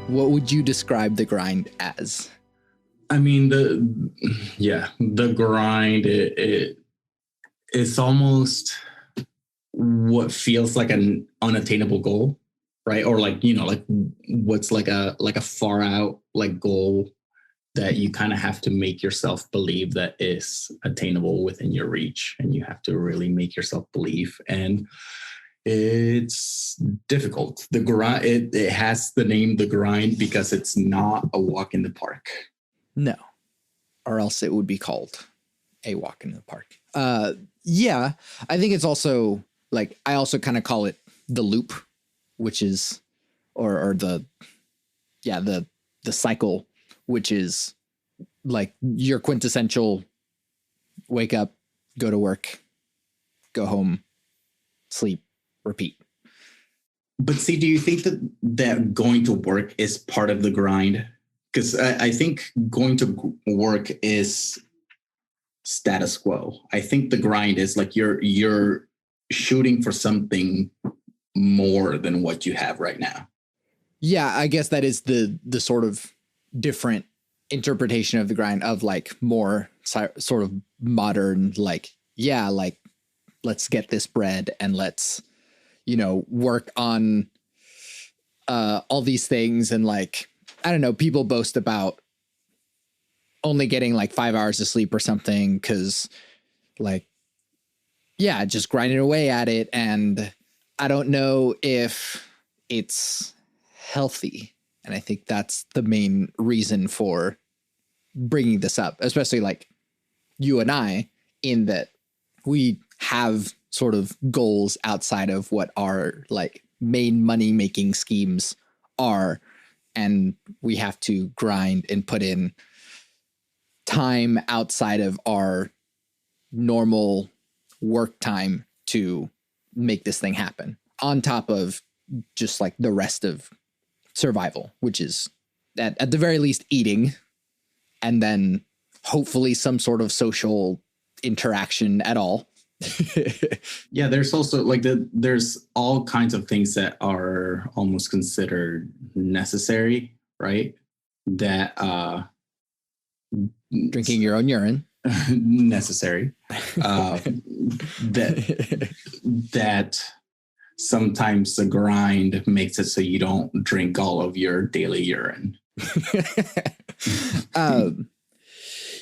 What would you describe the grind as? I mean, the grind, it's almost what feels like an unattainable goal, right? Or like, like what's like a far out like goal that you kind of have to make yourself believe that is attainable within your reach. And you have to really make yourself believe. And it's difficult. The grind, it has the name The Grind because it's not a walk in the park. No, or else it would be called a walk in the park. Yeah, I think it's also like, I also kind of call it the loop, which is, or the cycle, which is like your quintessential wake up, go to work, go home, sleep, repeat. But see, do you think that going to work is part of the grind? Because I think going to work is status quo. I think the grind is like you're shooting for something more than what you have right now. Yeah, I guess that is the sort of different interpretation of the grind, of like more sort of modern, like, yeah, like let's get this bread and let's, work on all these things. And like, I don't know, people boast about only getting like 5 hours of sleep or something because like, yeah, just grinding away at it. And I don't know if it's healthy. And I think that's the main reason for bringing this up, especially like you and I, in that we have sort of goals outside of what our like main money making schemes are. And we have to grind and put in time outside of our normal work time to make this thing happen, on top of just like the rest of survival, which is at the very least eating, and then hopefully some sort of social interaction at all. Yeah, there's also like there's all kinds of things that are almost considered necessary, right? That drinking your own urine. Necessary. That sometimes the grind makes it so you don't drink all of your daily urine.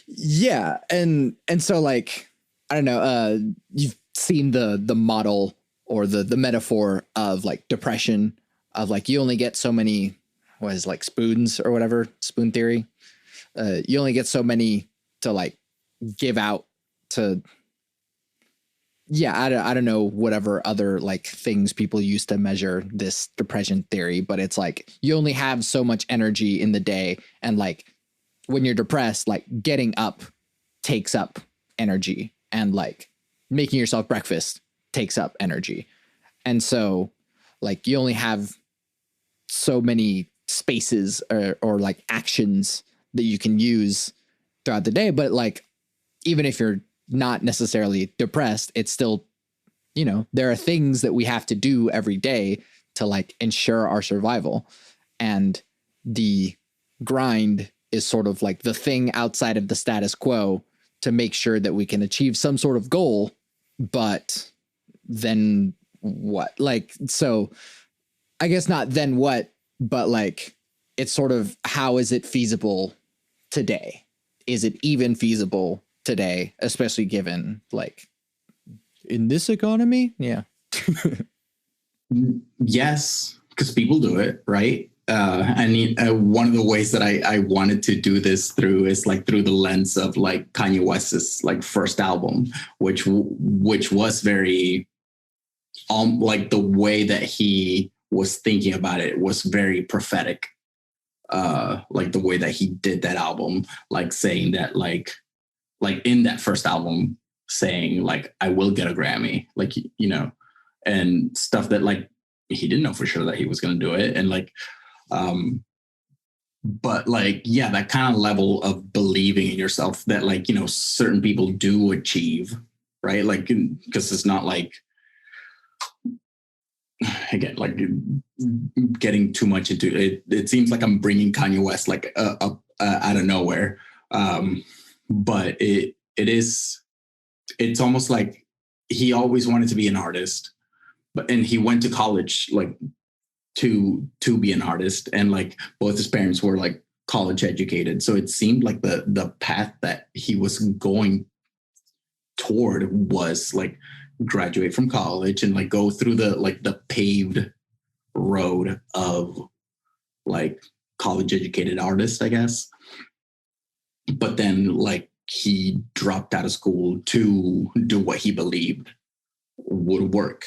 Yeah, and so like, I don't know, you've seen the model or the metaphor of like depression, of like you only get so many, what is like spoons or whatever, spoon theory. You only get so many to like give out to, yeah, I don't know, whatever other like things people use to measure this depression theory, but it's like you only have so much energy in the day. And like when you're depressed, like getting up takes up energy, and like making yourself breakfast takes up energy. And so like you only have so many spaces or like actions that you can use throughout the day. But like, even if you're not necessarily depressed, it's still, there are things that we have to do every day to like ensure our survival. And the grind is sort of like the thing outside of the status quo to make sure that we can achieve some sort of goal. But then what? Like, so I guess not then what, but like, it's sort of, how is it feasible today? Is it even feasible today, especially given like in this economy? Yeah. Yes, because people do it, right? One of the ways that I wanted to do this through is like through the lens of like Kanye West's like first album, which was very like the way that he was thinking about it was very prophetic. Like the way that he did that album, like saying that like in that first album saying like I will get a Grammy, like, and stuff that like he didn't know for sure that he was going to do it. And like, but like, yeah, that kind of level of believing in yourself that like, certain people do achieve, right? Like, because it's not like again, like getting too much into it. It seems like I'm bringing Kanye West like up out of nowhere. But it's almost like he always wanted to be an artist, and he went to college like to be an artist, and like both his parents were like college educated, so it seemed like the path that he was going toward was like graduate from college and like go through the paved road of like college educated artist, I guess. But then like he dropped out of school to do what he believed would work.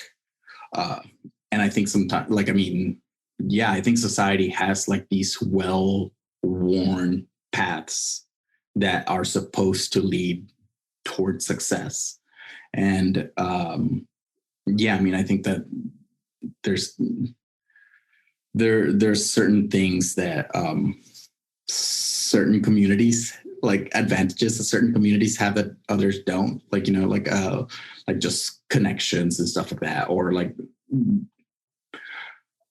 And I think sometimes, like, I mean, yeah, I think society has like these well worn paths that are supposed to lead towards success. And yeah, I mean, I think that there's certain things that certain communities like advantages that certain communities have that others don't, like, you know, like just connections and stuff like that, or like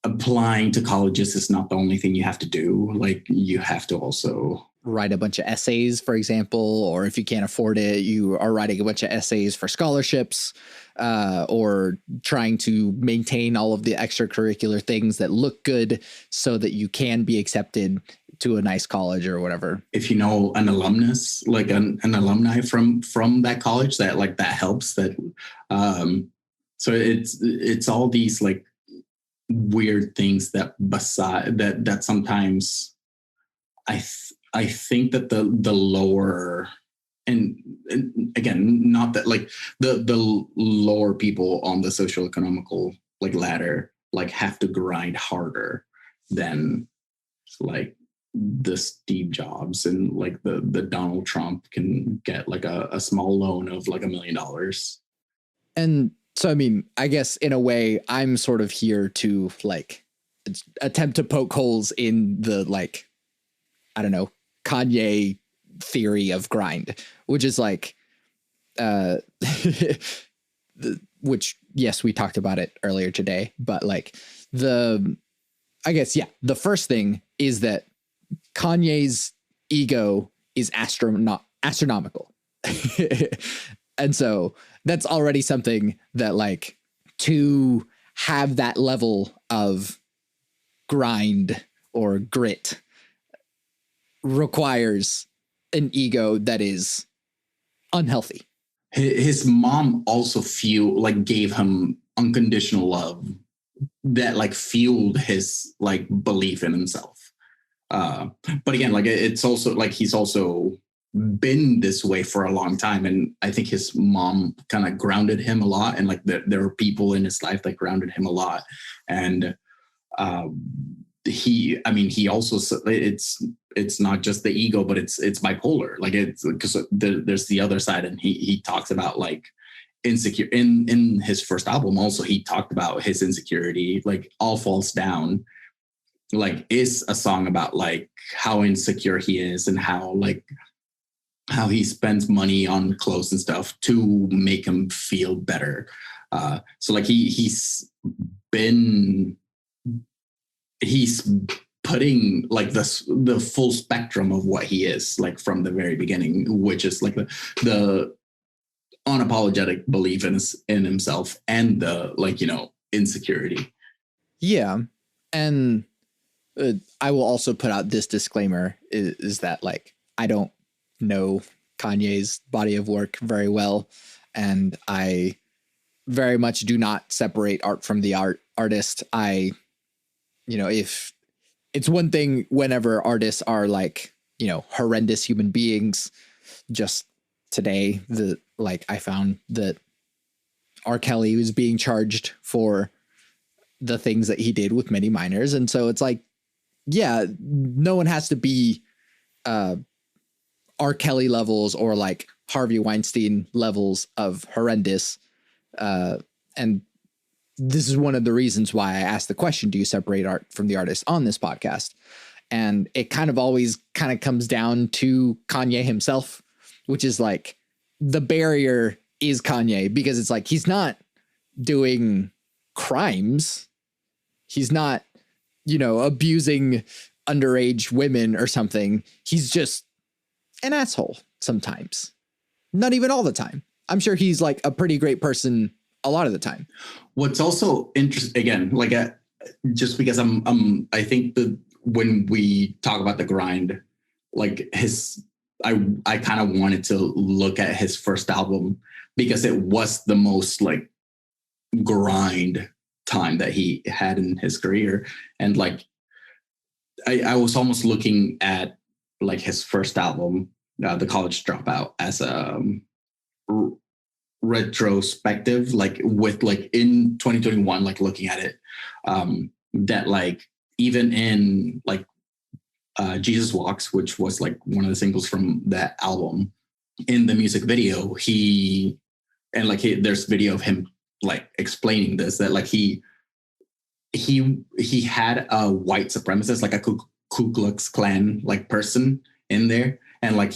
applying to colleges is not the only thing you have to do. Like you have to also write a bunch of essays, for example, or if you can't afford it, you are writing a bunch of essays for scholarships, or trying to maintain all of the extracurricular things that look good so that you can be accepted to a nice college or whatever. If you know an alumnus, like an alumni from that college, that like that helps. That so it's all these like weird things that beside that sometimes I think that the lower and again, not that like the lower people on the social economical like ladder like have to grind harder than like the Steve Jobs and like the Donald Trump can get like a small loan of like $1 million. And so, I mean, I guess in a way I'm sort of here to like attempt to poke holes in the like, I don't know, Kanye theory of grind, which is like, which, yes, we talked about it earlier today, but like I guess, yeah, the first thing is that Kanye's ego is astronomical. And so that's already something that like to have that level of grind or grit requires an ego that is unhealthy. His mom also gave him unconditional love that like fueled his like belief in himself. But again, like it's also like he's also been this way for a long time, and I think his mom kind of grounded him a lot, and like there were people in his life that grounded him a lot. And he also, it's not just the ego, but it's bipolar. Like it's because there's the other side, and he talks about like insecure in his first album. Also, he talked about his insecurity, like All Falls Down, like is a song about like how insecure he is and how he spends money on clothes and stuff to make him feel better. So like he's putting like the full spectrum of what he is like from the very beginning, which is like the unapologetic belief in himself and the like, you know, insecurity. Yeah. And I will also put out this disclaimer is that like, I don't know Kanye's body of work very well. And I very much do not separate art from the artist. You know, if it's one thing whenever artists are like, you know, horrendous human beings. Just today, I found that R. Kelly was being charged for the things that he did with many minors. And so it's like, yeah, no one has to be R. Kelly levels or like Harvey Weinstein levels of horrendous. And this is one of the reasons why I asked the question, do you separate art from the artist on this podcast? And it kind of always kind of comes down to Kanye himself, which is like the barrier is Kanye, because it's like he's not doing crimes. He's not, abusing underage women or something. He's just an asshole sometimes. Not even all the time. I'm sure he's like a pretty great person a lot of the time. What's also interesting, again, like just because I think that when we talk about the grind, like I kind of wanted to look at his first album because it was the most like grind time that he had in his career. And like, I was almost looking at like his first album, The College Dropout, as a retrospective, like with like in 2021, like looking at it, that like even in like Jesus Walks, which was like one of the singles from that album, in the music video, there's video of him like explaining this, that like he had a white supremacist, like a Ku Klux Klan like person in there, and like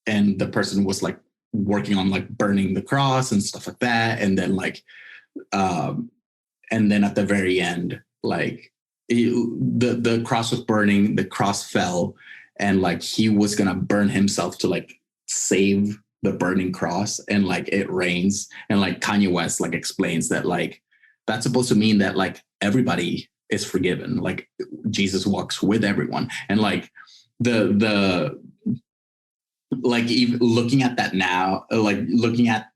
and the person was like working on like burning the cross and stuff like that, and then like and then at the very end, like the cross was burning, the cross fell, and like he was gonna burn himself to like save the burning cross, and like it rains, and like Kanye West like explains that like that's supposed to mean that like everybody is forgiven, like Jesus walks with everyone, and like the like even looking at that now, like looking at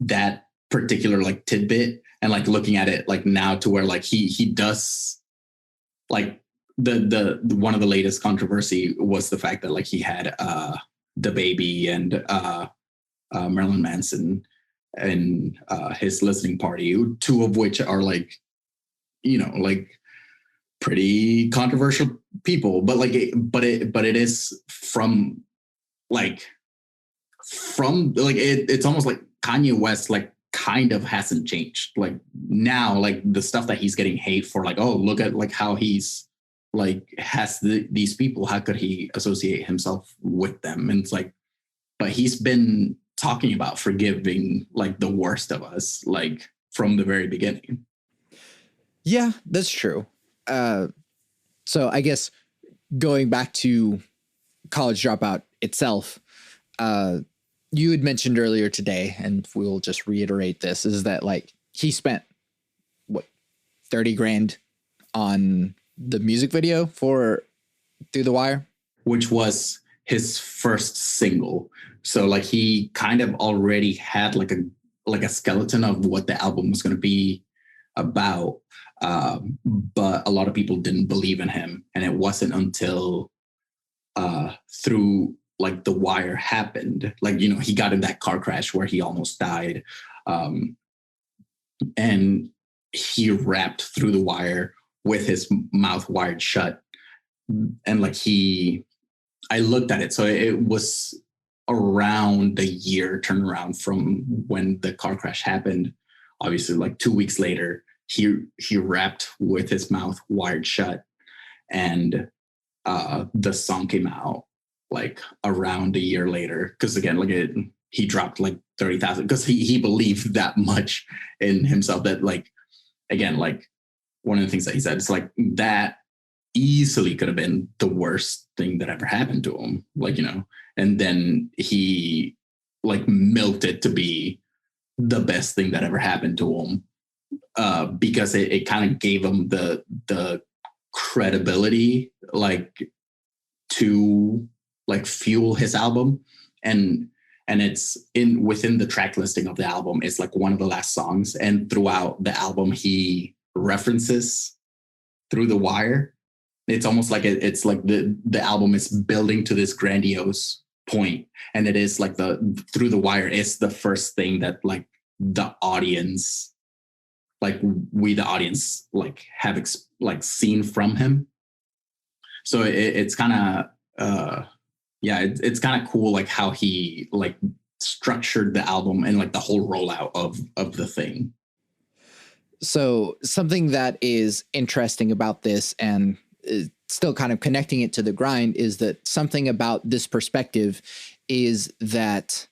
that particular like tidbit and like looking at it like now to where like he does like the one of the latest controversy was the fact that like he had the baby and Marilyn Manson and his listening party, two of which are like, like pretty controversial people, but like it is from it's almost like Kanye West like kind of hasn't changed. Like now, like the stuff that he's getting hate for, like, oh, look at like how he's like has these people, how could he associate himself with them? And it's like, but he's been talking about forgiving like the worst of us, like from the very beginning. Yeah, that's true. So I guess going back to College Dropout itself, you had mentioned earlier today, and we'll just reiterate this, is that like he spent what, 30 grand on the music video for Through the Wire, which was his first single. So like he kind of already had like a skeleton of what the album was going to be about. But a lot of people didn't believe in him. And it wasn't until Through like The Wire happened, like, he got in that car crash where he almost died. And he rapped Through the Wire with his mouth wired shut. And like I looked at it. So it was around a year turnaround from when the car crash happened. Obviously, like 2 weeks later, he rapped with his mouth wired shut. And the song came out like around a year later. Because again, like he dropped like 30,000 because he believed that much in himself that like, again, like one of the things that he said, it's like that easily could have been the worst thing that ever happened to him. Like, and then he like milked it to be the best thing that ever happened to him. Because it kind of gave him the credibility, like to like fuel his album. And it's within the track listing of the album, it's like one of the last songs. And throughout the album, he references Through the Wire. It's almost like it's like the album is building to this grandiose point. And it is like Through the Wire is the first thing that like the audience, like we, the audience, like have seen from him. So it's kind of, it's kind of cool, like how he like structured the album and like the whole rollout of the thing. So something that is interesting about this, and still kind of connecting it to the grind, is that something about this perspective is that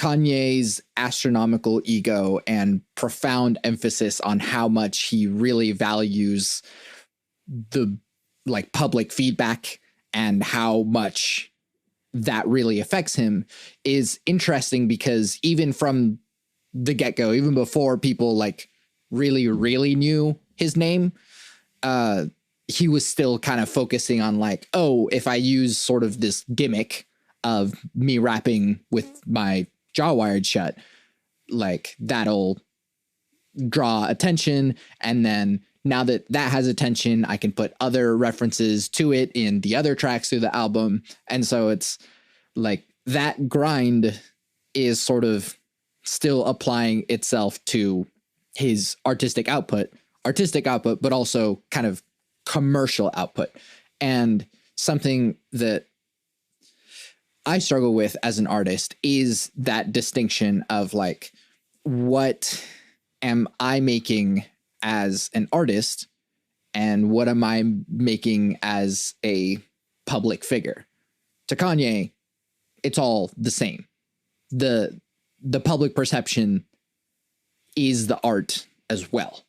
Kanye's astronomical ego and profound emphasis on how much he really values the like public feedback and how much that really affects him is interesting, because even from the get-go, even before people like really knew his name, he was still kind of focusing on like, oh, if I use sort of this gimmick of me rapping with my jaw wired shut, like that'll draw attention. And then now that that has attention, I can put other references to it in the other tracks through the album. And so it's like that grind is sort of still applying itself to his artistic output, but also kind of commercial output. And something that I struggle with as an artist is that distinction of like, what am I making as an artist and what am I making as a public figure? To Kanye, it's all the same. The public perception is the art as well.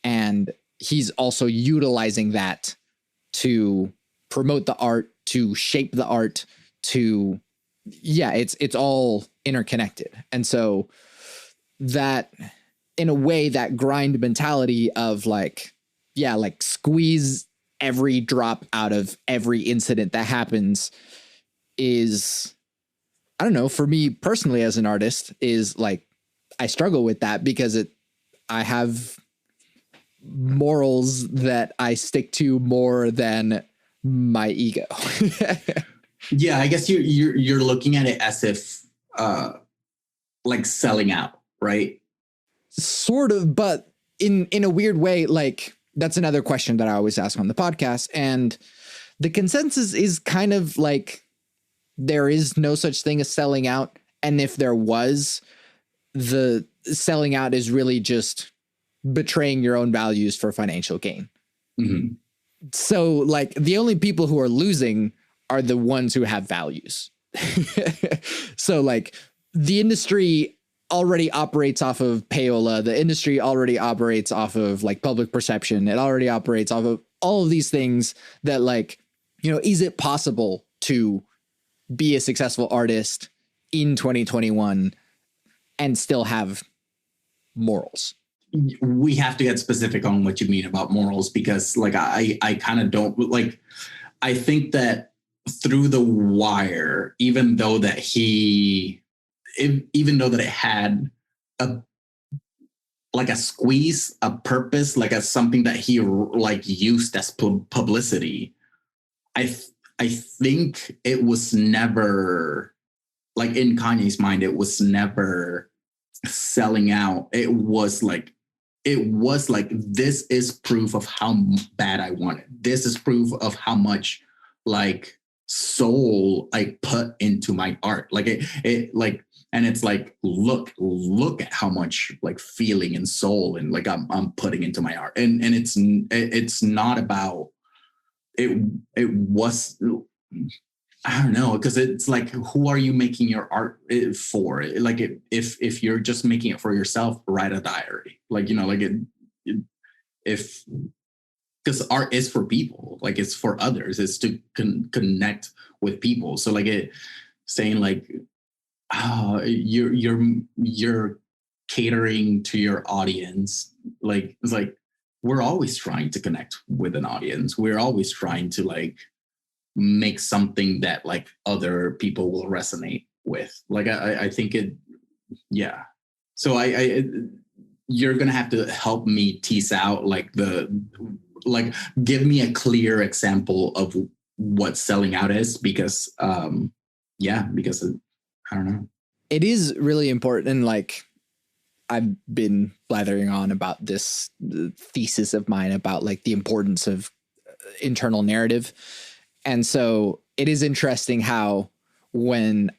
And he's also utilizing that to promote the art, to shape the art, to, yeah, it's all interconnected. And so that, in a way, that grind mentality of like, yeah, like squeeze every drop out of every incident that happens is, I don't know, for me personally as an artist, is like, I struggle with that because I have morals that I stick to more than my ego. Yeah, I guess you're looking at it as if like selling out, right? Sort of, but in a weird way. Like, that's another question that I always ask on the podcast, and the consensus is kind of like there is no such thing as selling out, and if there was, the selling out is really just betraying your own values for financial gain. Mm-hmm. So like the only people who are losing are the ones who have values. So like the industry already operates off of payola. The industry already operates off of like public perception. It already operates off of all of these things that, like, you know, is it possible to be a successful artist in 2021 and still have morals? We have to get specific on what you mean about morals, because like I kind of don't like, I think that Through the Wire, even though that it had a squeeze, a purpose, like as something that he like used as publicity, I think it was never, like in Kanye's mind, it was never selling out. It was like, this is proof of how bad I want it. This is proof of how much like soul I put into my art. Like it like, and it's like, look at how much like feeling and soul and like I'm putting into my art. And it's not about it. It was, I don't know, because it's like, who are you making your art for? Like, if you're just making it for yourself, write a diary. Like, you know, like if because art is for people, like it's for others, it's to connect with people. So like saying like, you're catering to your audience. Like, it's like, we're always trying to connect with an audience. We're always trying to like make something that like other people will resonate with. Like, I think it, yeah. So you're going to have to help me tease out like give me a clear example of what selling out is, because I don't know. It is really important. And like, I've been blathering on about this thesis of mine about like the importance of internal narrative. And so it is interesting how when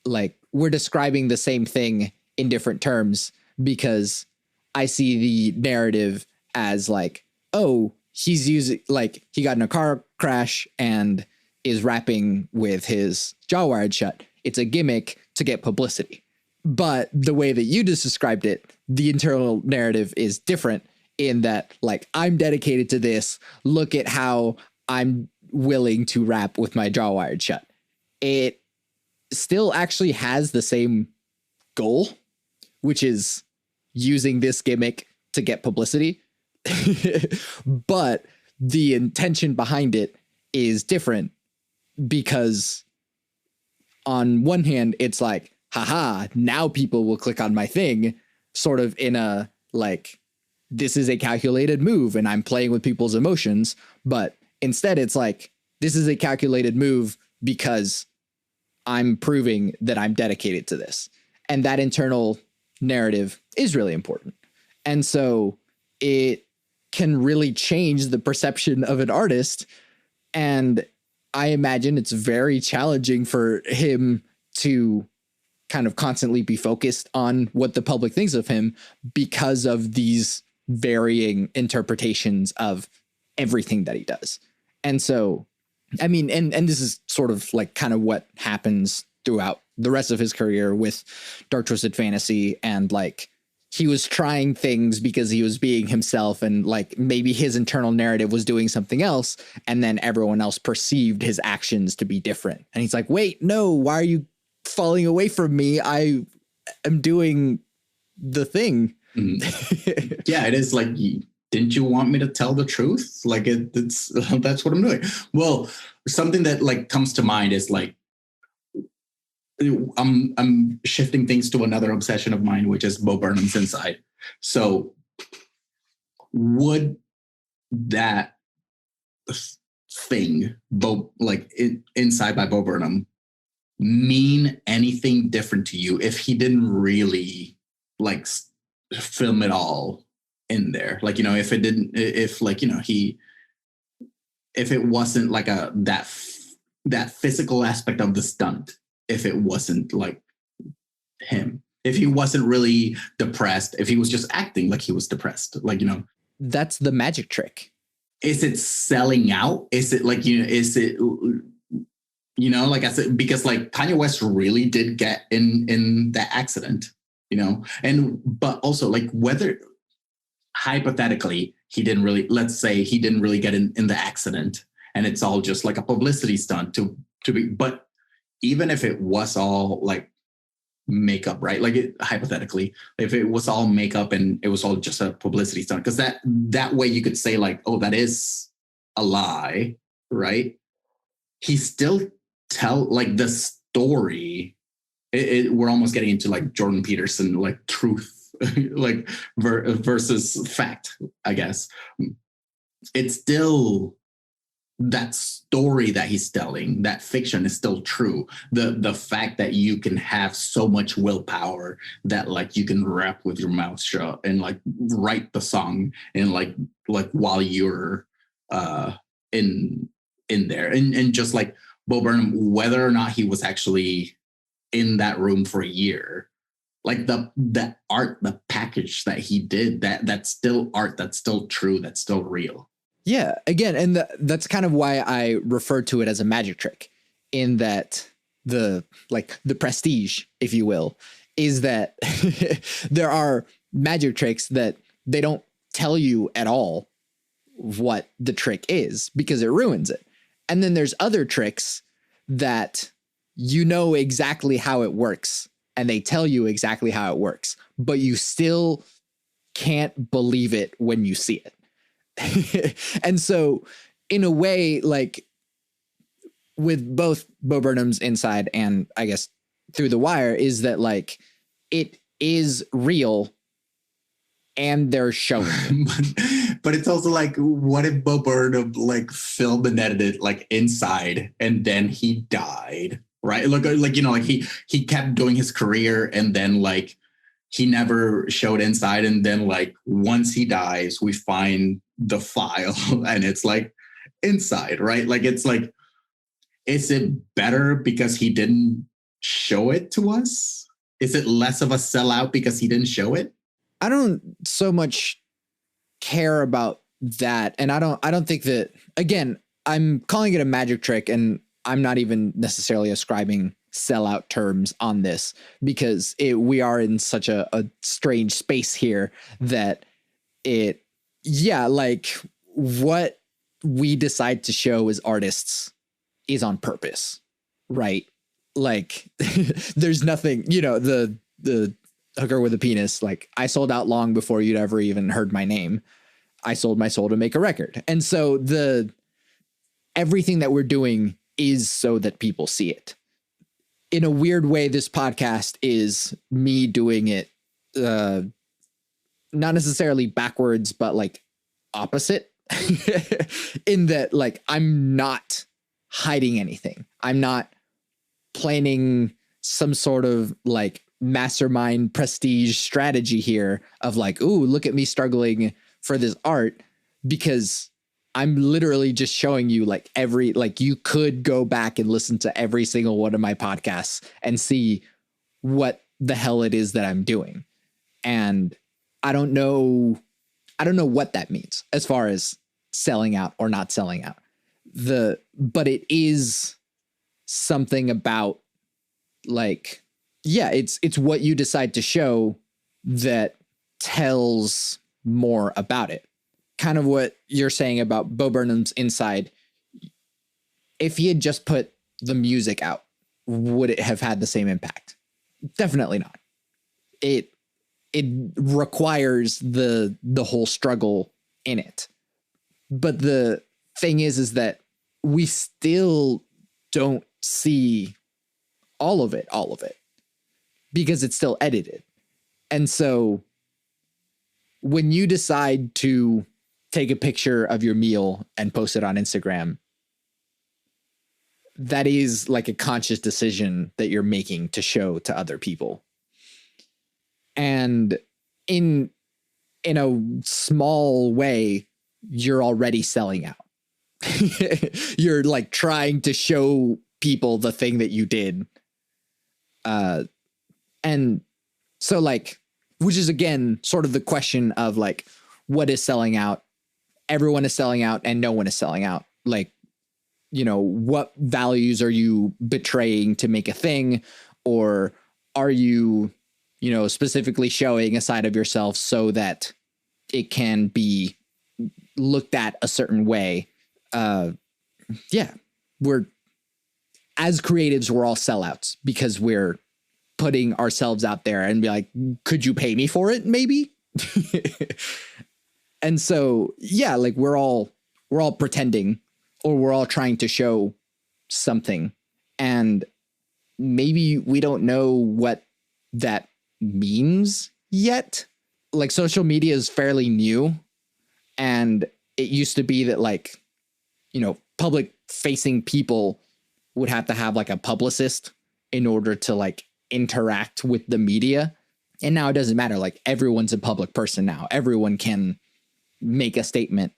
like we're describing the same thing in different terms, because I see the narrative as like, oh, he's using, like, he got in a car crash and is rapping with his jaw wired shut. It's a gimmick to get publicity. But the way that you just described it, the internal narrative is different in that, like, I'm dedicated to this. Look at how I'm willing to rap with my jaw wired shut. It still actually has the same goal, which is using this gimmick to get publicity. But the intention behind it is different, because on one hand, it's like, haha, now people will click on my thing, sort of in a, like, this is a calculated move and I'm playing with people's emotions. But instead, it's like, this is a calculated move because I'm proving that I'm dedicated to this. And that internal narrative is really important. And so it can really change the perception of an artist. And I imagine it's very challenging for him to kind of constantly be focused on what the public thinks of him because of these varying interpretations of everything that he does. And so, I mean, and this is sort of like kind of what happens throughout the rest of his career with Dark Twisted Fantasy. And like, he was trying things because he was being himself, and like maybe his internal narrative was doing something else, and then everyone else perceived his actions to be different. And he's like, wait, no, why are you falling away from me? I am doing the thing. Yeah, it is like, didn't you want me to tell the truth? Like it's that's what I'm doing. Well, something that like comes to mind is like, I'm shifting things to another obsession of mine, which is Bo Burnham's Inside. So would that thing, Inside by Bo Burnham, mean anything different to you if he didn't really like film it all in there? Like, you know, if it wasn't like that physical aspect of the stunt, if it wasn't like him, if he wasn't really depressed, if he was just acting like he was depressed, like, you know, that's the magic trick. Is it selling out? Is it like, you know, is it, you know, like I said, because like Kanye West really did get in that accident, you know, but also like whether hypothetically let's say he didn't really get in the accident and it's all just like a publicity stunt to be, but even if it was all like makeup, right? Like hypothetically, if it was all makeup and it was all just a publicity stunt, because that way you could say like, oh, that is a lie, right? He still tell like the story. We're almost getting into like Jordan Peterson, like truth, like versus fact, I guess. It's still that story that he's telling, that fiction is still true. The fact that you can have so much willpower that like you can rap with your mouth shut and like write the song and like while you're in there, and just like Bo Burnham, whether or not he was actually in that room for a year, like the art, the package that he did, that's still art, that's still true, that's still real. Yeah, again, and that's kind of why I refer to it as a magic trick, in that the prestige, if you will, is that there are magic tricks that they don't tell you at all what the trick is because it ruins it. And then there's other tricks that you know exactly how it works and they tell you exactly how it works, but you still can't believe it when you see it. And so in a way, like with both Bo Burnham's Inside and I guess Through the Wire, is that like it is real and they're showing it. But it's also like, what if Bo Burnham like filmed and edited like Inside and then he died, right? Look, like, you know, like he kept doing his career and then like he never showed Inside, and then like once he dies we find the file and it's like Inside, right? Like, it's like, is it better because he didn't show it to us? Is it less of a sellout because he didn't show it? I don't so much care about that. And I don't think that, again, I'm calling it a magic trick and I'm not even necessarily ascribing sellout terms on this, because we are in such a strange space here that like what we decide to show as artists is on purpose, right? Like there's nothing, the hooker with a penis, like I sold out long before you'd ever even heard my name. I sold my soul to make a record. And so everything that we're doing is so that people see it. In a weird way, this podcast is me doing it, not necessarily backwards, but like opposite in that, like, I'm not hiding anything. I'm not planning some sort of like mastermind prestige strategy here of like, ooh, look at me struggling for this art, because I'm literally just showing you like you could go back and listen to every single one of my podcasts and see what the hell it is that I'm doing. And I don't know what that means as far as selling out or not selling out. But it is something about like, yeah, it's what you decide to show that tells more about it. Kind of what you're saying about Bo Burnham's Inside. If he had just put the music out, would it have had the same impact? Definitely not. It requires the whole struggle in it. But the thing is that we still don't see all of it because it's still edited. And so when you decide to take a picture of your meal and post it on Instagram, that is like a conscious decision that you're making to show to other people. And in a small way, you're already selling out. You're like trying to show people the thing that you did. And so like, which is again, sort of the question of like, what is selling out? Everyone is selling out and no one is selling out. Like, what values are you betraying to make a thing? Or are you, specifically showing a side of yourself so that it can be looked at a certain way? We're, as creatives, we're all sellouts because we're putting ourselves out there and be like, could you pay me for it? Maybe. And so, yeah, like we're all pretending, or we're all trying to show something, and maybe we don't know what that means yet. Like social media is fairly new, and it used to be that like, public facing people would have to have like a publicist in order to like interact with the media. And now it doesn't matter. Like everyone's a public person now. Everyone can make a statement.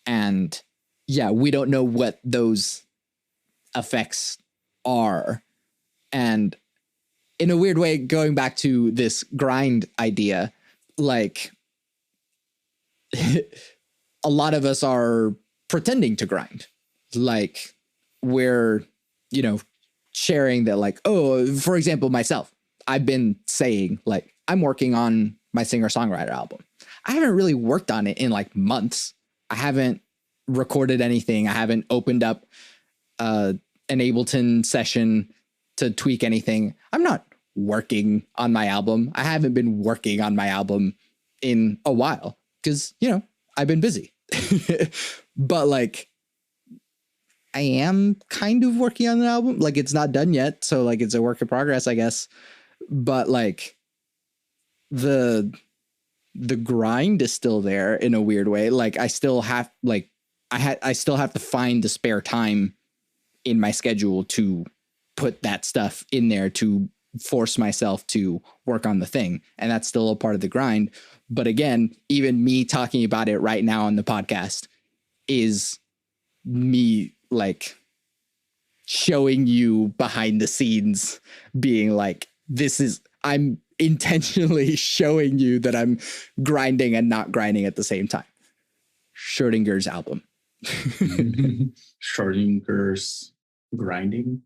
And yeah, we don't know what those effects are. And in a weird way, going back to this grind idea, like a lot of us are pretending to grind. Like we're, sharing that like, oh, for example, myself, I've been saying like, I'm working on my singer-songwriter album. I haven't really worked on it in like months. I haven't recorded anything. I haven't opened up an Ableton session to tweak anything. I'm not working on my album. I haven't been working on my album in a while because, I've been busy. But like, I am kind of working on an album. Like it's not done yet. So like it's a work in progress, I guess. But like the grind is still there in a weird way. Like I still have I still have to find the spare time in my schedule to put that stuff in there, to force myself to work on the thing. And that's still a part of the grind. But again, even me talking about it right now on the podcast is me like showing you behind the scenes, being like, I'm intentionally showing you that I'm grinding and not grinding at the same time. Schrodinger's album. Schrodinger's grinding.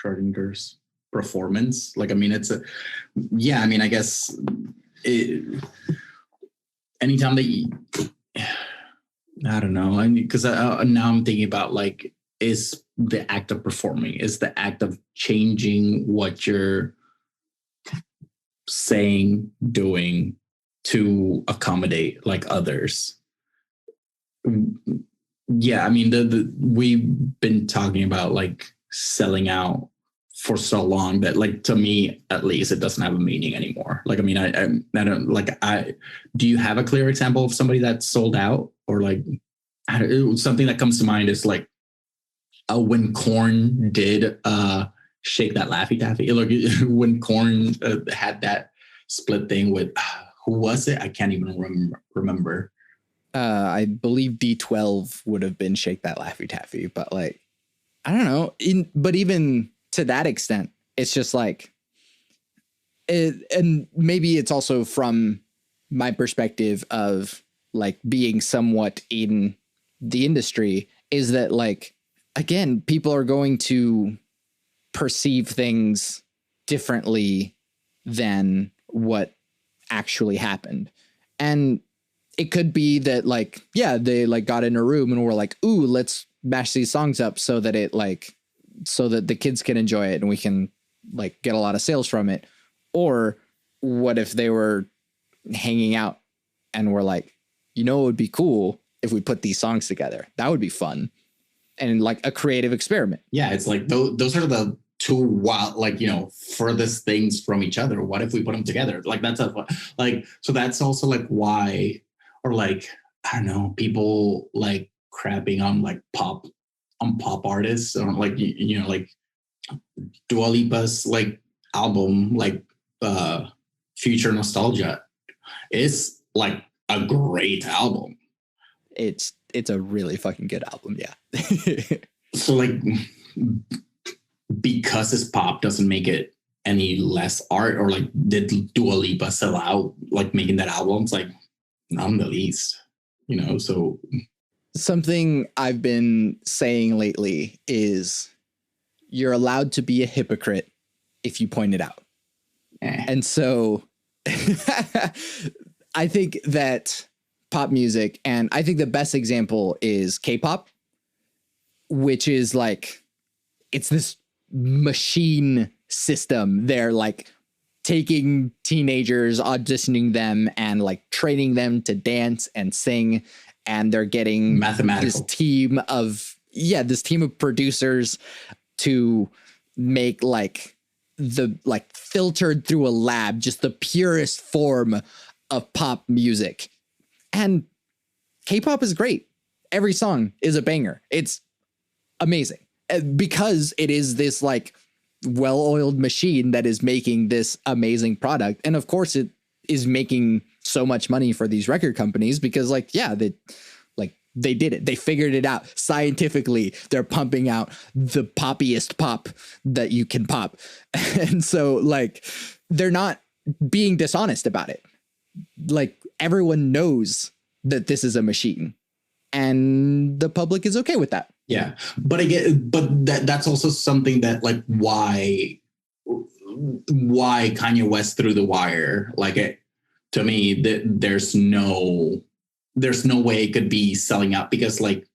Schrodinger's performance. Like, I mean, it's a, yeah, I mean, I guess anytime that you, I don't know. I mean, because now I'm thinking about like, is the act of performing, is the act of changing what you're saying, doing to accommodate like others. Yeah, I mean, we've been talking about like selling out for so long that like to me at least it doesn't have a meaning anymore. Like, I mean, I don't like do you have a clear example of somebody that sold out? Or like something that comes to mind is like when Korn did Shake That Laffy Taffy. Look, when Korn had that split thing with who was it? I can't even remember. I believe D12 would have been Shake That Laffy Taffy, but like, I don't know. But even to that extent, it's just like, and maybe it's also from my perspective of like being somewhat in the industry, is that like, again, people are going to perceive things differently than what actually happened. And it could be that like, yeah, they like got in a room and were like, ooh, let's mash these songs up so that it like, so that the kids can enjoy it and we can like get a lot of sales from it. Or what if they were hanging out and were like, you know, it would be cool if we put these songs together. That would be fun. And like a creative experiment. Yeah, it's like those are the two wild, like, you know, furthest things from each other. What if we put them together? Like that's like, so that's also like why, or like, I don't know, people like crapping on like pop artists, or like, you know, like Dua Lipa's like album, like Future Nostalgia is like a great album. It's a really fucking good album. Yeah. So like, because it's pop doesn't make it any less art, or like did Dua Lipa sell out like making that album? It's like not in the least, you know. So something I've been saying lately is you're allowed to be a hypocrite if you point it out. And so I think that pop music, and I think the best example is K-pop, which is like, it's this machine system. They're like taking teenagers, auditioning them and like training them to dance and sing. And they're getting this team of producers to make like the like filtered through a lab, just the purest form of pop music. And K-pop is great. Every song is a banger. It's amazing because it is this like well-oiled machine that is making this amazing product. And of course it is making so much money for these record companies because like, yeah, they did it. They figured it out scientifically. They're pumping out the poppiest pop that you can pop. And so like, they're not being dishonest about it. Like everyone knows that this is a machine and the public is okay with that. Yeah. But again, that's also something that like, why Kanye West threw the wire, like to me, there's no way it could be selling out, because like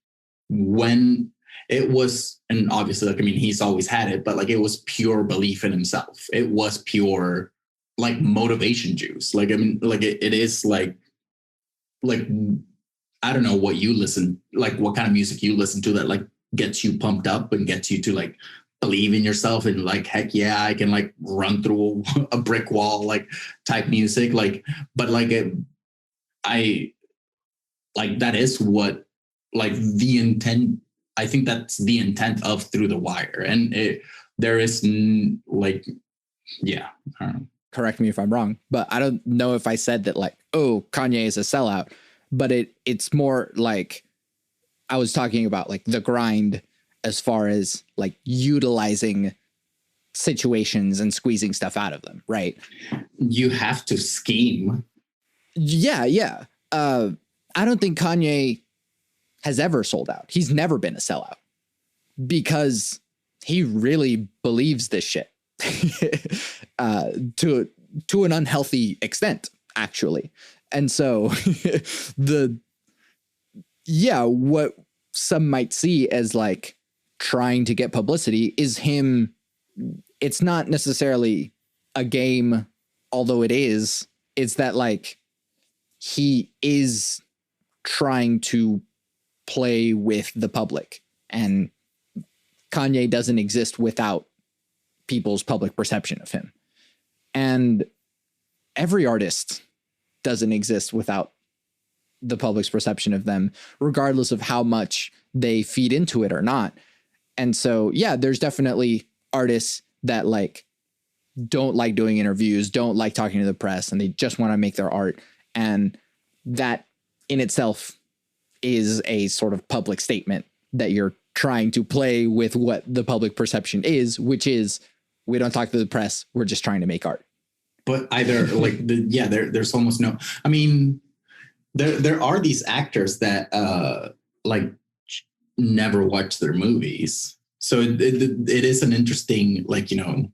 when it was, and obviously like, I mean, he's always had it, but like it was pure belief in himself. It was pure like motivation juice. Like, I mean, like it is like, I don't know what you listen, like what kind of music you listen to that like gets you pumped up and gets you to like believe in yourself and like, heck yeah, I can like run through a brick wall, like type music. Like, but like that is what like the intent. I think that's the intent of Through the Wire. And there is like, yeah, I don't know. Correct me if I'm wrong, but I don't know if I said that like, oh, Kanye is a sellout, but it's more like I was talking about like the grind as far as like utilizing situations and squeezing stuff out of them. Right. You have to scheme. Yeah. Yeah. I don't think Kanye has ever sold out. He's never been a sellout because he really believes this shit to an unhealthy extent, actually. And so what some might see as like trying to get publicity is him. It's not necessarily a game, although it is. It's that like he is trying to play with the public, and Kanye doesn't exist without people's public perception of him. And every artist doesn't exist without the public's perception of them, regardless of how much they feed into it or not. And so, yeah, there's definitely artists that like don't like doing interviews, don't like talking to the press, and they just want to make their art. And that in itself is a sort of public statement that you're trying to play with what the public perception is, which is we don't talk to the press. We're just trying to make art. But either like, there's almost no, I mean, there are these actors that like never watch their movies. So it is an interesting, like, you know,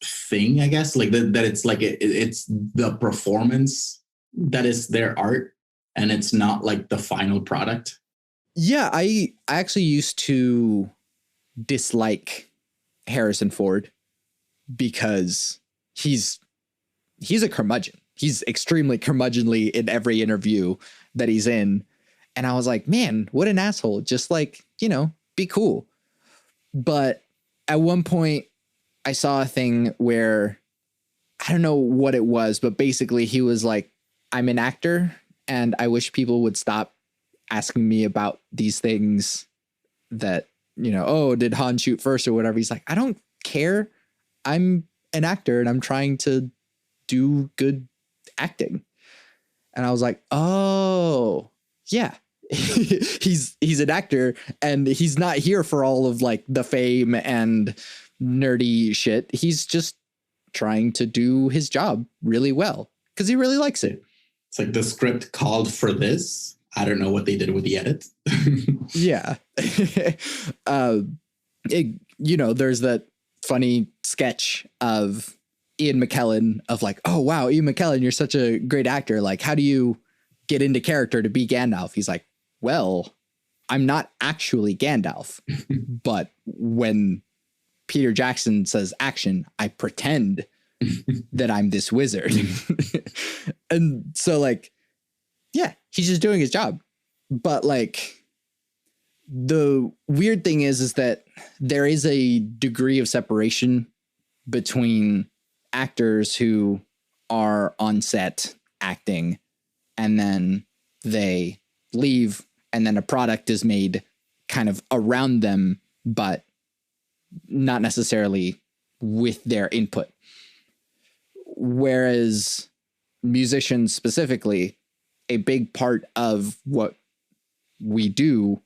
thing, I guess, like that it's like it's the performance that is their art, and it's not like the final product. Yeah, I actually used to dislike Harrison Ford because he's a curmudgeon. He's extremely curmudgeonly in every interview that he's in. And I was like, man, what an asshole. Just like, you know, be cool. But at one point I saw a thing where I don't know what it was, but basically he was like, I'm an actor and I wish people would stop asking me about these things that, you know, oh, did Han shoot first or whatever? He's like, I don't care. I'm an actor and I'm trying to do good acting. And I was like, oh, yeah. he's an actor and he's not here for all of like the fame and nerdy shit. He's just trying to do his job really well because he really likes it. It's like the script called for this. I don't know what they did with the edit. Yeah. You know, there's that funny sketch of Ian McKellen of like, oh, wow, Ian McKellen, you're such a great actor. Like, how do you get into character to be Gandalf? He's like, well, I'm not actually Gandalf, but when Peter Jackson says action, I pretend that I'm this wizard. And so like, yeah, he's just doing his job. But like the weird thing is that there is a degree of separation between actors who are on set acting and then they leave and then a product is made kind of around them, but not necessarily with their input. Whereas musicians specifically, a big part of what we do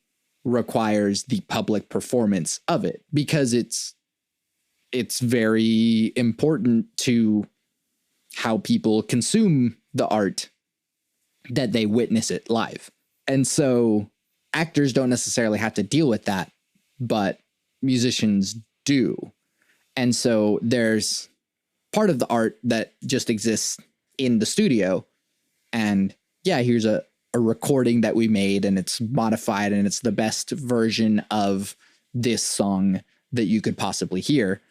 requires the public performance of it because it's very important to how people consume the art that they witness it live. And so actors don't necessarily have to deal with that, but musicians do. And so there's part of the art that just exists in the studio. And yeah, here's a recording that we made and it's modified and it's the best version of this song that you could possibly hear.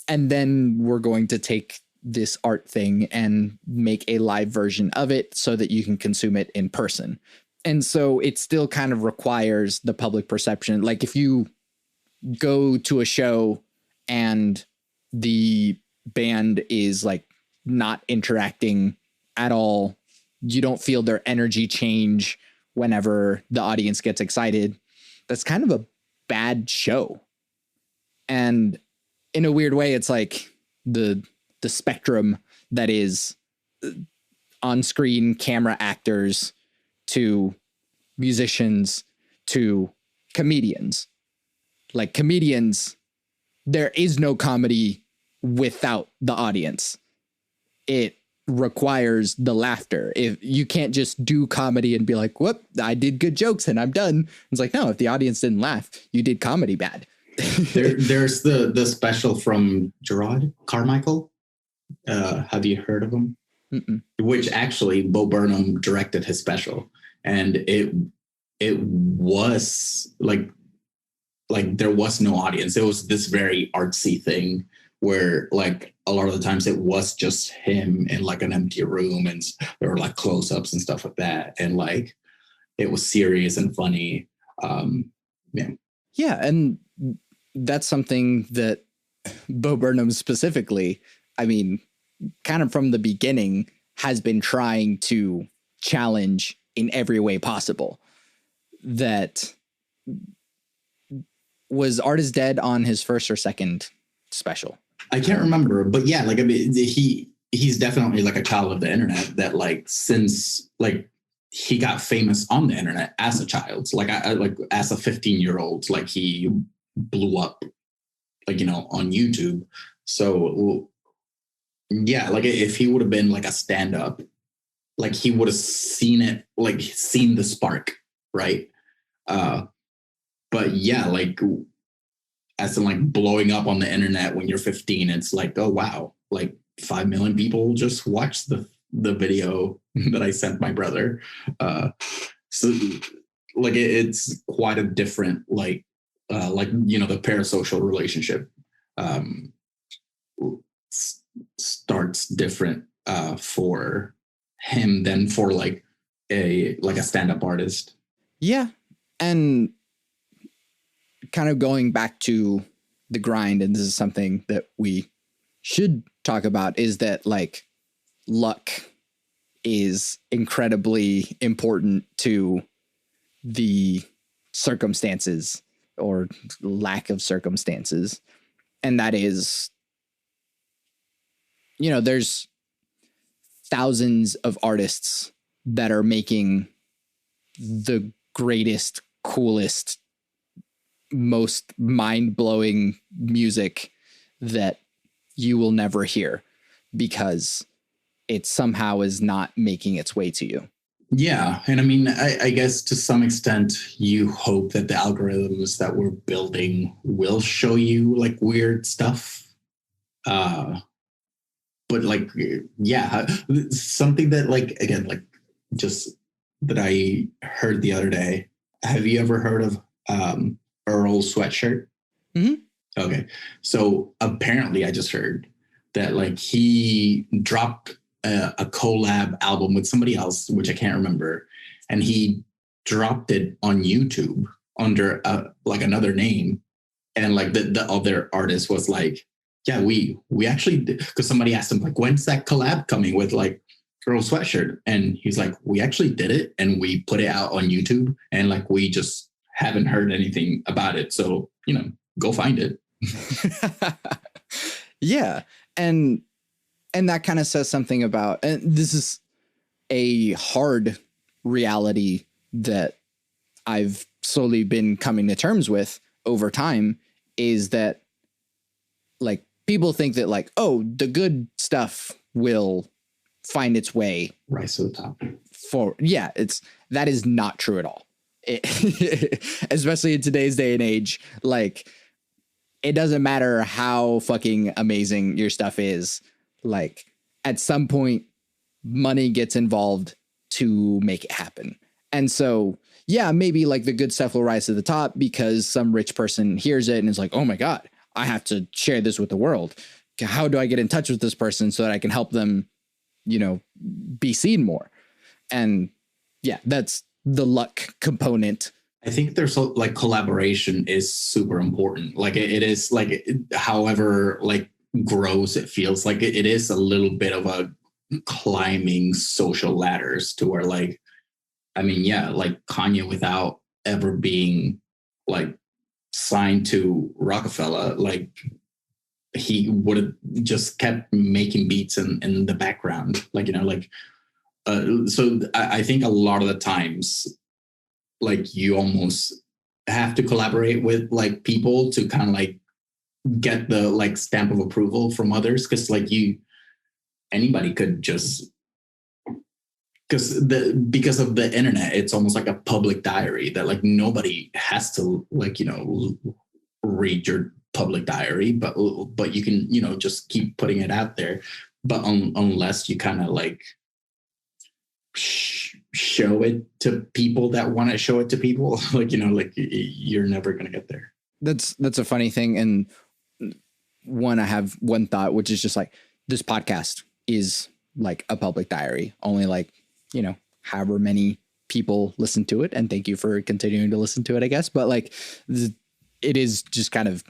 And then we're going to take this art thing and make a live version of it so that you can consume it in person. And so it still kind of requires the public perception. Like if you go to a show and the band is like not interacting at all, you don't feel their energy change whenever the audience gets excited, that's kind of a bad show. And in a weird way, it's like the spectrum that is on-screen camera actors to musicians to comedians. Like comedians, there is no comedy without the audience. It requires the laughter. If you can't just do comedy and be like, whoop, I did good jokes and I'm done. It's like, no, if the audience didn't laugh, you did comedy bad. There's the special from Gerard Carmichael. Have you heard of him? Mm-mm. Which actually Bo Burnham directed his special, and it was like there was no audience. It was this very artsy thing where like a lot of the times it was just him in like an empty room, and there were like close-ups and stuff like that, and like it was serious and funny. Yeah. Yeah, and that's something that Bo Burnham specifically, I mean, kind of from the beginning, has been trying to challenge in every way possible. That was Art is Dead on his first or second special? I can't remember, but yeah, like I mean, he's definitely like a child of the internet. That like since like he got famous on the internet as a child, like I like as a 15-year-old, like he blew up, like on YouTube. So yeah, like if he would have been like a stand-up, like he would have seen it, like seen the spark, right? But yeah, like as in like blowing up on the internet when you're 15, it's like, oh wow, like 5 million people just watched the video that I sent my brother. So like it's quite a different like the parasocial relationship starts different for him than for like a stand-up artist. Yeah. And kind of going back to the grind, and this is something that we should talk about, is that like luck is incredibly important to the circumstances or lack of circumstances. And that is, there's thousands of artists that are making the greatest, coolest, most mind-blowing music that you will never hear because it somehow is not making its way to you. Yeah. And I mean, I guess to some extent you hope that the algorithms that we're building will show you like weird stuff. But like, yeah, something that like, again, like just that I heard the other day. Have you ever heard of Earl Sweatshirt? Mm-hmm. Okay. So apparently I just heard that like he dropped a collab album with somebody else, which I can't remember. And he dropped it on YouTube under like another name. And like the other artist was like, yeah, we actually did. Because somebody asked him like, when's that collab coming with like Earl Sweatshirt? And he's like, we actually did it and we put it out on YouTube, and like we just haven't heard anything about it. So, go find it. Yeah. And that kind of says something about, and this is a hard reality that I've slowly been coming to terms with over time, is that like people think that like, oh, the good stuff will find its way rise to the top. That is not true at all. Especially in today's day and age, like it doesn't matter how fucking amazing your stuff is. Like at some point, money gets involved to make it happen. And so, yeah, maybe like the good stuff will rise to the top because some rich person hears it and is like, oh my God, I have to share this with the world. How do I get in touch with this person so that I can help them, be seen more? And yeah, that's the luck component. I think there's like collaboration is super important. Like it is like, however, like gross it feels, like it is a little bit of a climbing social ladders to where like, I mean, yeah, like Kanye without ever being like signed to Rockefeller, like he would have just kept making beats in the background, like, so I think a lot of the times, like you almost have to collaborate with like people to kind of like get the like stamp of approval from others. Cause like anybody could just, because of the internet, it's almost like a public diary that like nobody has to like, read your public diary, but you can, you know, just keep putting it out there. But unless you kind of like show it to people that want to show it to people, like, you know, like you're never going to get there. That's a funny thing. And I have one thought, which is just like, this podcast is like a public diary. Only like, you know, however many people listen to it, and thank you for continuing to listen to it, I guess. But like, it is just kind of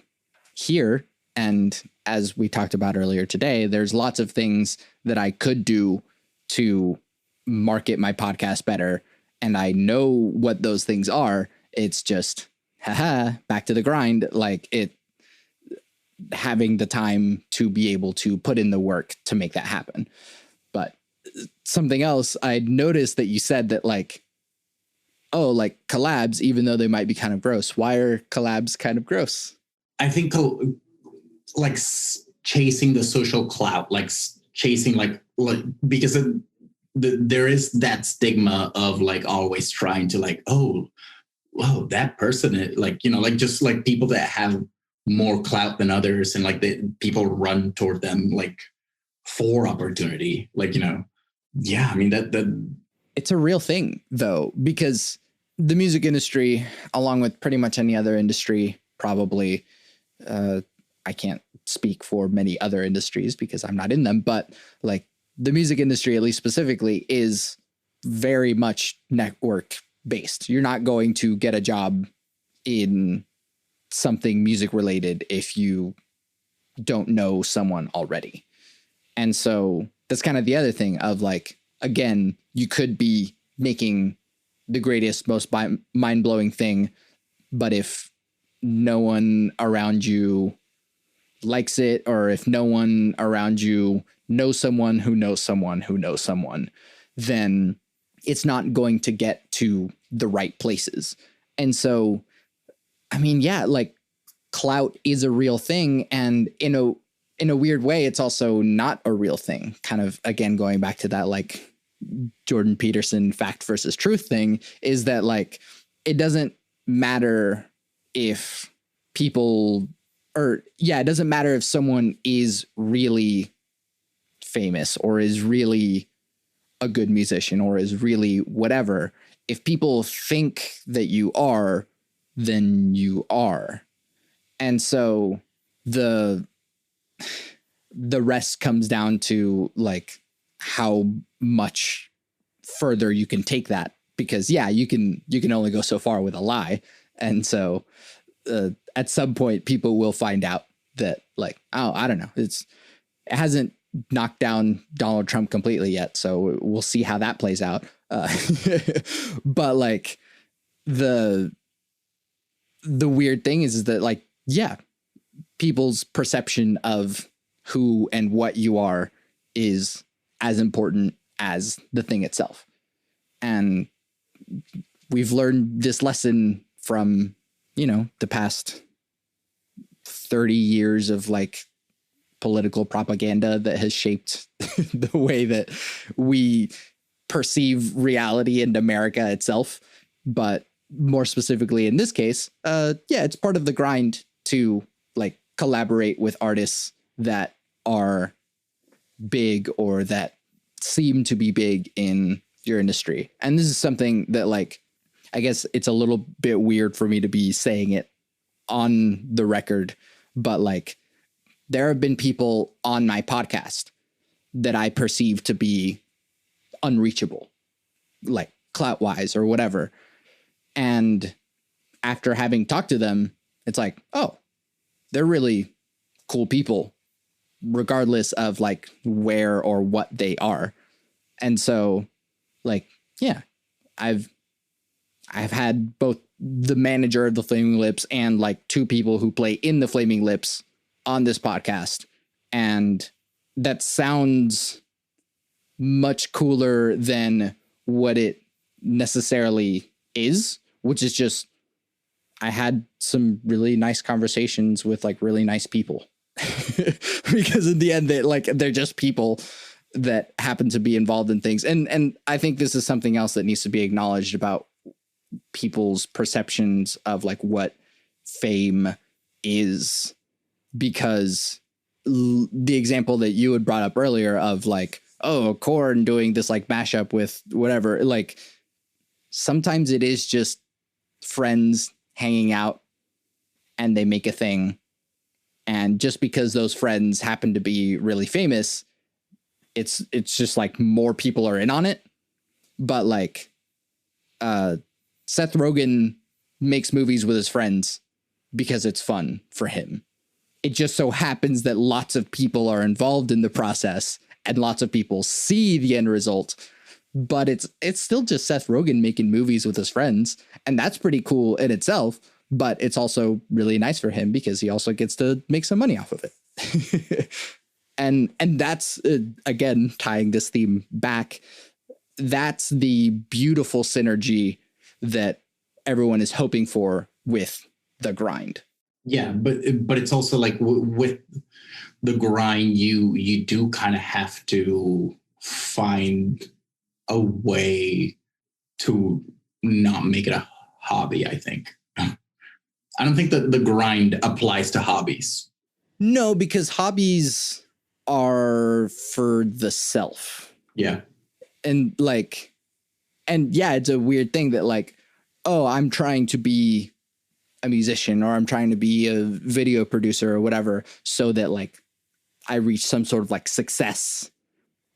here. And as we talked about earlier today, there's lots of things that I could do to market my podcast better. And I know what those things are. It's just, back to the grind. Like, having the time to be able to put in the work to make that happen. But something else, I noticed that you said that like, oh, like collabs, even though they might be kind of gross. Why are collabs kind of gross? I think like chasing the social clout, like chasing like because there is that stigma of like always trying to like, oh, whoa, that person is like, you know, like just like people that have more clout than others, and like people run toward them like for opportunity, like, you know. Yeah, I mean that it's a real thing though, because the music industry, along with pretty much any other industry, probably, I can't speak for many other industries because I'm not in them, but like the music industry, at least specifically, is very much network based. You're not going to get a job in something music related if you don't know someone already. And so that's kind of the other thing of like, again, you could be making the greatest, most mind-blowing thing, but if no one around you likes it, or if no one around you knows someone who knows someone who knows someone, then it's not going to get to the right places. And so, I mean, yeah, like clout is a real thing. And in a weird way, it's also not a real thing. Kind of, again, going back to that, like Jordan Peterson fact versus truth thing, is that like, it doesn't matter if people, or yeah, it doesn't matter if someone is really famous or is really a good musician or is really whatever. If people think that you are, then you are. And so the rest comes down to like how much further you can take that, because yeah, you can only go so far with a lie. And so at some point people will find out that like, oh, I don't know, it hasn't knocked down Donald Trump completely yet, so we'll see how that plays out. But like the weird thing is that like, yeah, people's perception of who and what you are is as important as the thing itself. And we've learned this lesson from, you know, the past 30 years of like political propaganda that has shaped the way that we perceive reality in America itself. But more specifically in this case, yeah, it's part of the grind to like collaborate with artists that are big or that seem to be big in your industry. And this is something that like, I guess it's a little bit weird for me to be saying it on the record, but like there have been people on my podcast that I perceive to be unreachable, like clout wise or whatever. And after having talked to them, it's like, oh, they're really cool people, regardless of like where or what they are. And so like, yeah, I've had both the manager of the Flaming Lips and like two people who play in the Flaming Lips on this podcast. And that sounds much cooler than what it necessarily is, which is just, I had some really nice conversations with like really nice people. Because in the end, they're just people that happen to be involved in things. And I think this is something else that needs to be acknowledged about people's perceptions of like what fame is because the example that you had brought up earlier of like, oh, Korn doing this like mashup with whatever, like sometimes it is just friends hanging out and they make a thing. And just because those friends happen to be really famous, it's just like more people are in on it. But like Seth Rogen makes movies with his friends because it's fun for him. It just so happens that lots of people are involved in the process and lots of people see the end result, but it's still just Seth Rogen making movies with his friends. And that's pretty cool in itself, but it's also really nice for him because he also gets to make some money off of it. and that's again, tying this theme back. That's the beautiful synergy that everyone is hoping for with the grind. Yeah, but it's also like with the grind, you do kind of have to find a way to not make it a hobby, I think. I don't think that the grind applies to hobbies. No, because hobbies are for the self. Yeah. And like, and yeah, it's a weird thing that like, oh, I'm trying to be a musician or I'm trying to be a video producer or whatever, so that like I reach some sort of like success,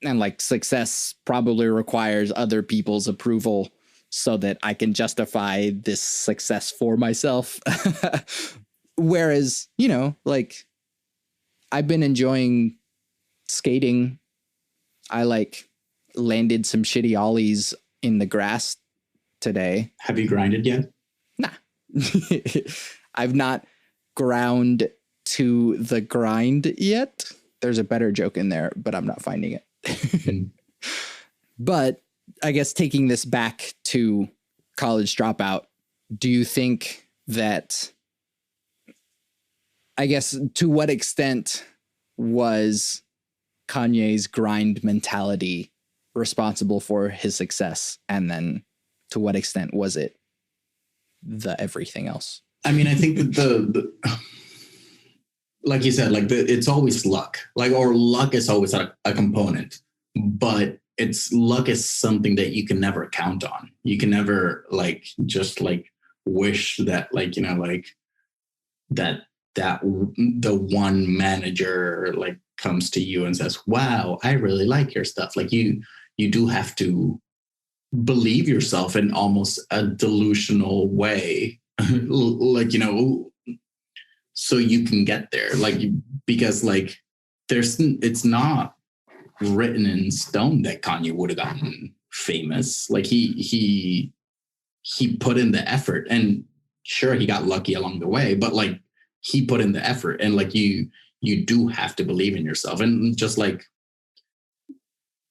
and like success probably requires other people's approval so that I can justify this success for myself. Whereas, you know, like I've been enjoying skating. I like landed some shitty ollies in the grass today. Have you grinded yet? Nah. I've not ground to the grind yet. There's a better joke in there, but I'm not finding it. But I guess taking this back to College Dropout, do you think that, I guess, to what extent was Kanye's grind mentality responsible for his success? And then to what extent was it the everything else? I mean, I think that the like you said, like it's always luck, like, or luck is always a component, but it's luck is something that you can never count on. You can never like just like wish that like, you know, like that the one manager like comes to you and says, wow, I really like your stuff. Like you do have to believe yourself in almost a delusional way, like, you know, so you can get there, like, because like it's not written in stone that Kanye would have gotten famous. Like he put in the effort, and sure, he got lucky along the way, but like he put in the effort, and like you do have to believe in yourself. And just like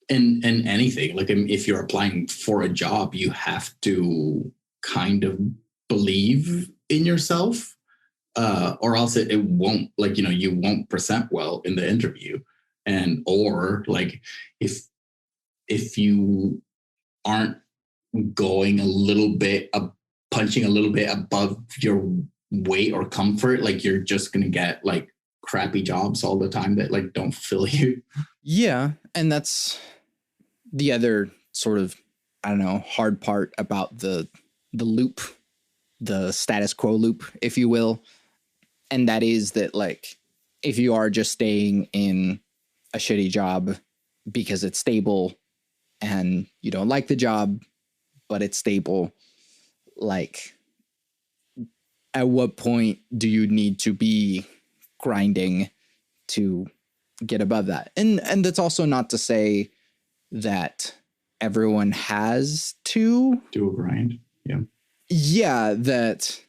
in anything, like if you're applying for a job, you have to kind of believe in yourself, or else it won't, like, you know, you won't present well in the interview. And or like if you aren't going a little bit punching a little bit above your weight or comfort, like you're just gonna get like crappy jobs all the time that like don't fill you. Yeah, and that's the other sort of, I don't know, hard part about the loop, the status quo loop, if you will. And that is that like if you are just staying in a shitty job because it's stable and you don't like the job, but it's stable, like at what point do you need to be grinding to get above that? And that's also not to say that everyone has to do a grind. Yeah, that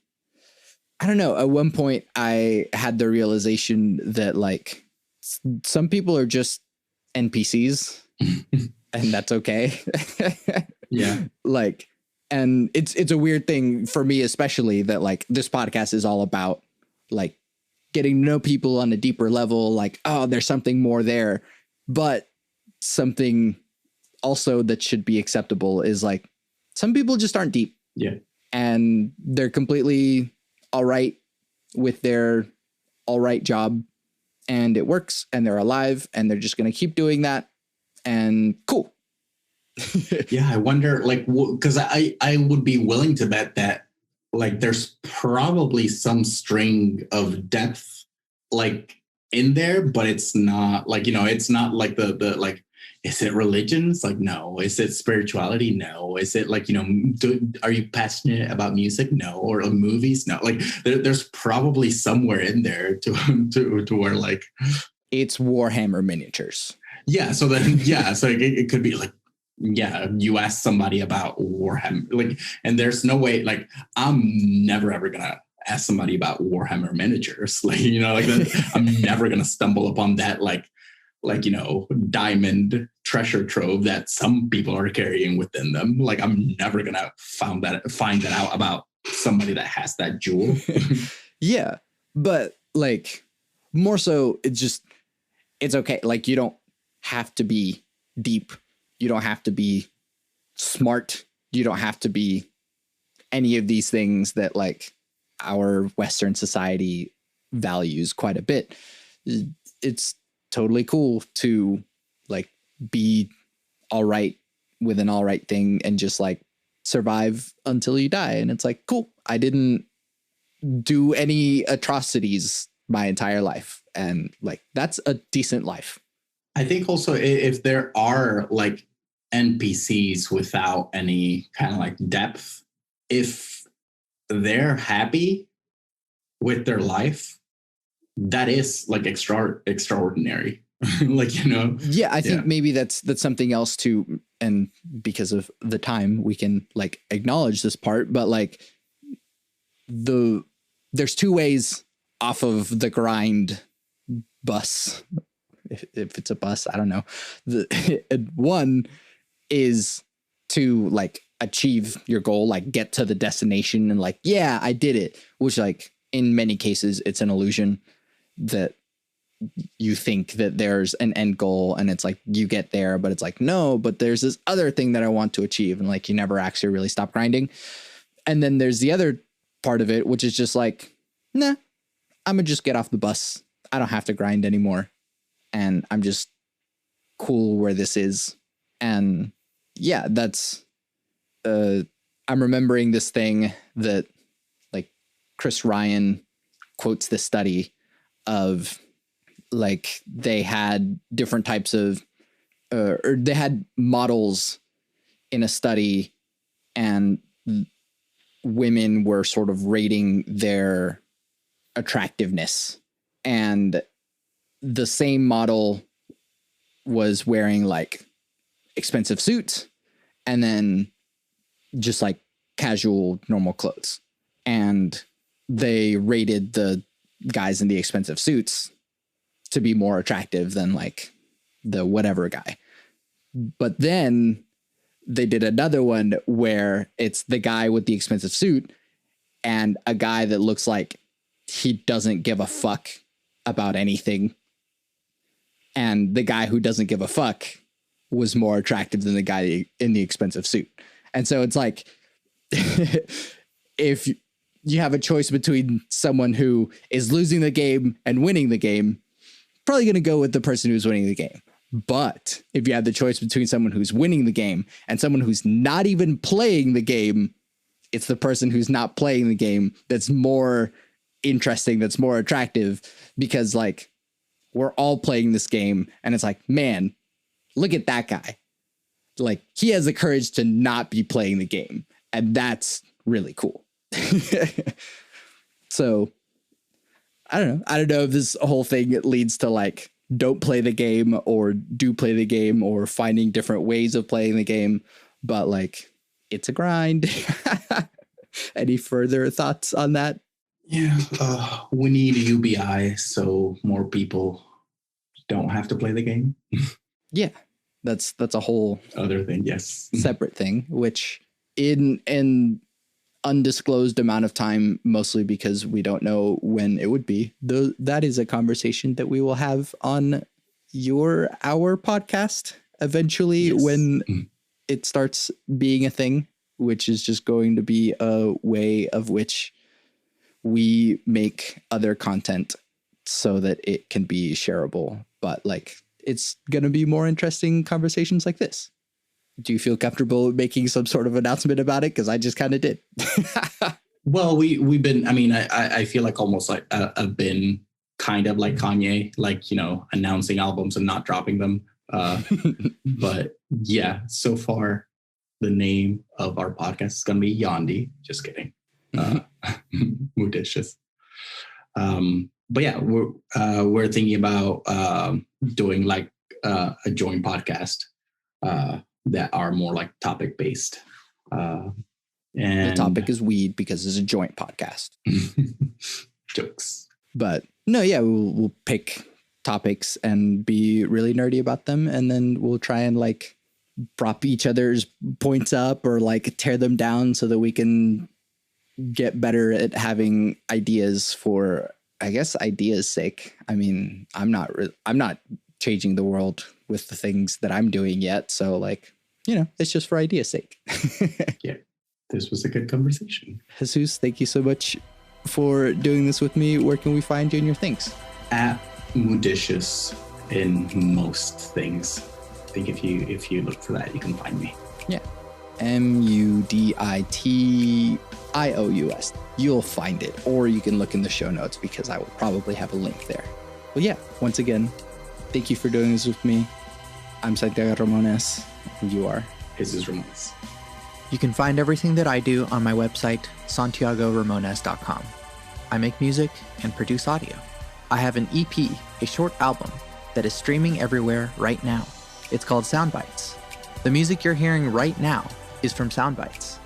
I don't know. At one point I had the realization that like some people are just NPCs and that's okay. Yeah. Like, and it's a weird thing for me, especially that like this podcast is all about like getting to know people on a deeper level. Like, oh, there's something more there, but something also that should be acceptable is like some people just aren't deep. Yeah. And they're completely all right with their all right job and it works and they're alive and they're just going to keep doing that. And cool. Yeah, I wonder, like, because I would be willing to bet that, like, there's probably some string of depth, like, in there, but it's not like, it's not like the like, is it religion? It's like, no. Is it spirituality? No. Is it like, are you passionate about music? No. Or movies? No. Like, there's probably somewhere in there to where, like, it's Warhammer miniatures. Yeah. So then, so it could be like, yeah, you ask somebody about Warhammer, like, and there's no way, like, I'm never ever gonna ask somebody about Warhammer miniatures, like, like that. I'm never gonna stumble upon that, like diamond treasure trove that some people are carrying within them. Like, I'm never gonna find that out about somebody that has that jewel. Yeah, but like, more so, it's okay. Like, you don't have to be deep. You don't have to be smart. You don't have to be any of these things that, like, our Western society values quite a bit. It's totally cool to, like, be all right with an all right thing and just, like, survive until you die. And it's like, cool. I didn't do any atrocities my entire life. And, like, that's a decent life. I think also, if there are, like, NPCs without any kind of, like, depth, if they're happy with their life, that is, like, extraordinary. Like, Yeah, I think maybe that's something else too. And because of the time, we can, like, acknowledge this part, but, like, there's two ways off of the grind bus. If it's a bus, I don't know. One is to, like, achieve your goal, like, get to the destination and, like, yeah, I did it, which, like, in many cases it's an illusion that you think that there's an end goal and it's like you get there, but it's like, no, but there's this other thing that I want to achieve, and, like, you never actually really stop grinding. And then there's the other part of it, which is just like, nah, I'm gonna just get off the bus. I don't have to grind anymore. And I'm just cool where this is. And yeah, that's, I'm remembering this thing that, like, Chris Ryan quotes this study of, like, they had different types of, or they had models in a study, and women were sort of rating their attractiveness, and the same model was wearing, like, expensive suits and then just, like, casual normal clothes, and they rated the guys in the expensive suits to be more attractive than, like, the whatever guy. But then they did another one where it's the guy with the expensive suit and a guy that looks like he doesn't give a fuck about anything. And the guy who doesn't give a fuck was more attractive than the guy in the expensive suit. And so it's like, if you have a choice between someone who is losing the game and winning the game, probably going to go with the person who's winning the game. But if you have the choice between someone who's winning the game and someone who's not even playing the game, it's the person who's not playing the game that's more interesting, that's more attractive, because, like, we're all playing this game and it's like, man, look at that guy. Like, he has the courage to not be playing the game. And that's really cool. So I don't know if this whole thing leads to, like, don't play the game or do play the game or finding different ways of playing the game. But, like, it's a grind. Any further thoughts on that? Yeah, we need UBI so more people don't have to play the game. Yeah, that's a whole other thing. Yes, separate thing, which in an undisclosed amount of time, mostly because we don't know when it would be. Though that is a conversation that we will have on our podcast eventually, yes, when it starts being a thing, which is just going to be a way of which we make other content so that it can be shareable. But like, it's going to be more interesting conversations like this. Do you feel comfortable making some sort of announcement about it? Because I just kind of did. Well, we've been, I mean, I feel like almost like I've been kind of like Kanye, like, you know, announcing albums and not dropping them. But yeah, so far the name of our podcast is going to be Yandi. Just kidding. Muditious. But yeah, we're thinking about doing like a joint podcast that are more like topic based. And the topic is weed because it's a joint podcast. Jokes. But no, yeah, we'll pick topics and be really nerdy about them. And then we'll try and like prop each other's points up or like tear them down so that we can get better at having ideas for, I guess, ideas' sake. I mean, I'm not changing the world with the things that I'm doing yet. So like, you know, it's just for ideas' sake. Yeah. This was a good conversation. Jesus, thank you so much for doing this with me. Where can we find you and your things? At Muditious in most things. I think if you look for that, you can find me. Yeah. Muditious. You'll find it, or you can look in the show notes because I will probably have a link there. Well, yeah, once again, thank you for doing this with me. I'm Santiago Ramones, and you are Jesus Ramones. You can find everything that I do on my website, santiagoramones.com. I make music and produce audio. I have an EP, a short album, that is streaming everywhere right now. It's called Sound Bytes. The music you're hearing right now is from Sound Bytes.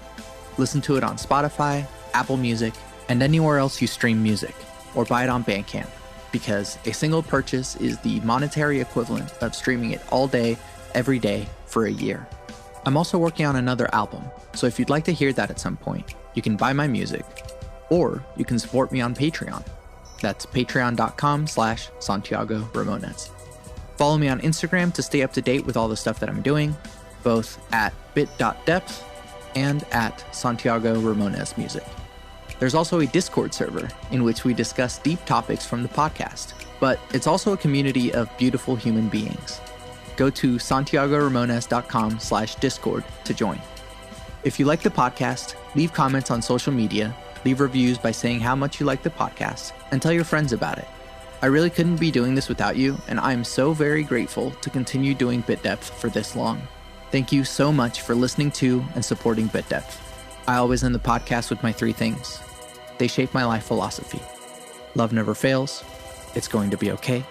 Listen to it on Spotify, Apple Music, and anywhere else you stream music, or buy it on Bandcamp, because a single purchase is the monetary equivalent of streaming it all day, every day, for a year. I'm also working on another album, so if you'd like to hear that at some point, you can buy my music, or you can support me on Patreon. That's patreon.com/Santiago Ramones. Follow me on Instagram to stay up to date with all the stuff that I'm doing, both at bit.depth and at Santiago Ramones Music. There's also a Discord server in which we discuss deep topics from the podcast, but it's also a community of beautiful human beings. Go to santiagoramones.com/Discord to join. If you like the podcast, leave comments on social media, leave reviews by saying how much you like the podcast, and tell your friends about it. I really couldn't be doing this without you, and I'm so very grateful to continue doing Bit Depth for this long. Thank you so much for listening to and supporting Bit Depth. I always end the podcast with my 3 things. They shape my life philosophy. Love never fails. It's going to be okay.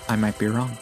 I might be wrong.